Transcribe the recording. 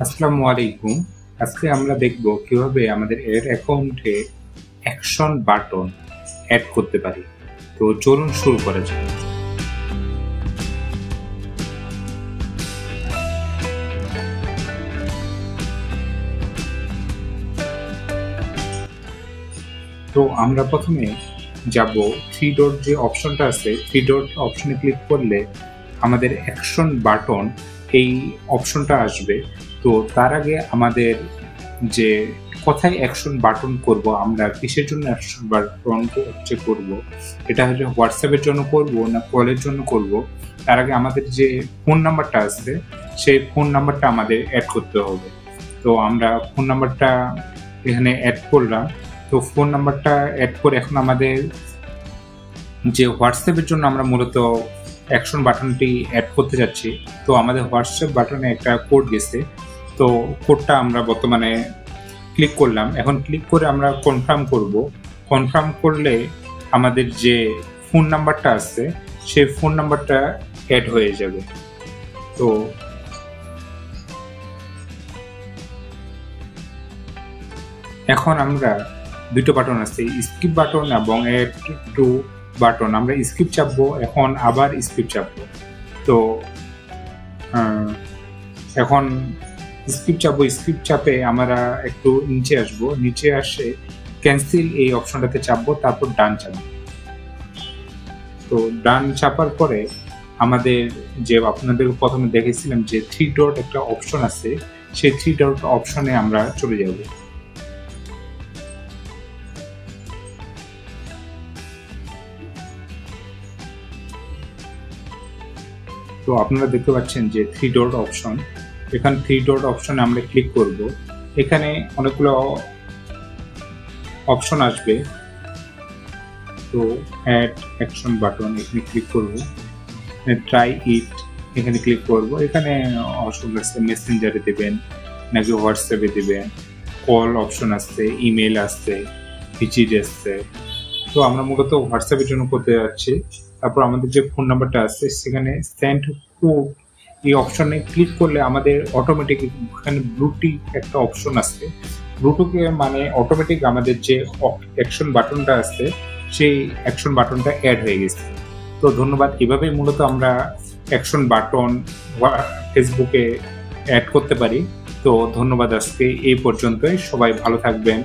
আসসালামু আলাইকুম। আজকে আমরা দেখব কিভাবে আমাদের এর অ্যাকাউন্টে অ্যাকশন বাটন এড করতে পারি। তো চলুন শুরু করা যাক। তো আমরা প্রথমে যাব থ্রি ডট যে অপশনটা আছে, থ্রি ডট অপশনে ক্লিক করলে আমাদের অ্যাকশন বাটন এই অপশনটা আসবে। তো তার আগে আমাদের যে কোথায় অ্যাকশন বাটন করব, আমরা কিসের জন্য অ্যাকশন বাটন করব, এটা হচ্ছে হোয়াটসঅ্যাপের জন্য করব না কলের জন্য করব, তার আগে আমাদের যে ফোন নাম্বারটা আছে সেই ফোন নাম্বারটা আমাদের অ্যাড করতে হবে। তো আমরা ফোন নাম্বারটা এখানে অ্যাড করলাম। তো ফোন নাম্বারটা অ্যাড করে এখন আমাদের যে হোয়াটসঅ্যাপের জন্য আমরা মূলত অ্যাকশন বাটনটি অ্যাড করতে যাচ্ছি। তো আমাদের হোয়াটসঅ্যাপ বাটনে একটা কোড গেছে। তো কোডটা আমরা বর্তমানে ক্লিক করলাম। এখন ক্লিক করে আমরা কনফার্ম করব। কনফার্ম করলে আমাদের যে ফোন নাম্বারটা আছে সেই ফোন নাম্বারটা অ্যাড হয়ে যাবে। তো এখন আমরা দুটো বাটন আছে, স্কিপ বাটন এবং অ্যাড টু বাটন। আমরা স্কিপ চাপবো, এখন আবার স্কিপ চাপবো। তো এখন স্কিপ চাপবো, স্কিপ চাপে আমরা একটু নিচে আসবো, নিচে আসে ক্যান্সেল এই অপশনটাতে চাপবো, তারপর ডান চাপবো। তো ডান চাপার পরে আমাদের যে আপনাদের প্রথমে দেখেছিলাম যে থ্রি ডট একটা অপশন আছে, সেই থ্রি ডট অপশনে আমরা চলে যাব। তো আপনারা দেখতে পাচ্ছেন যে থ্রি ডট অপশন, এখানে থ্রি ডট অপশনে আমরা ক্লিক করব। এখানে অনেকগুলো অপশন আসবে। তো অ্যাড অ্যাকশন বাটন এখানে ক্লিক করব, ট্রাই ইট এখানে ক্লিক করব। এখানে অপশন আছে, মেসেঞ্জারে দেবেন নাকি হোয়াটসঅ্যাপে দেবেন, কল অপশন আছে, ইমেল আছে, ভিজিট আসছে। তো আমরা মূলত হোয়াটসঅ্যাপের জন্য করতে যাচ্ছি। তারপর আমাদের যে ফোন নাম্বারটা আছে সেখানে সেন্ড কোড এই অপশনে ক্লিক করলে আমাদের অটোমেটিক এখানে ব্লুটিক একটা অপশন আছে। ব্লুটুকে মানে অটোমেটিক আমাদের যে অ্যাকশন বাটনটা আছে সেই অ্যাকশন বাটনটা অ্যাড হয়ে গেছে। তো ধন্যবাদ। এভাবেই মূলত আমরা অ্যাকশন বাটন ফেসবুকে অ্যাড করতে পারি। তো ধন্যবাদ, আজকে এই পর্যন্তই। সবাই ভালো থাকবেন।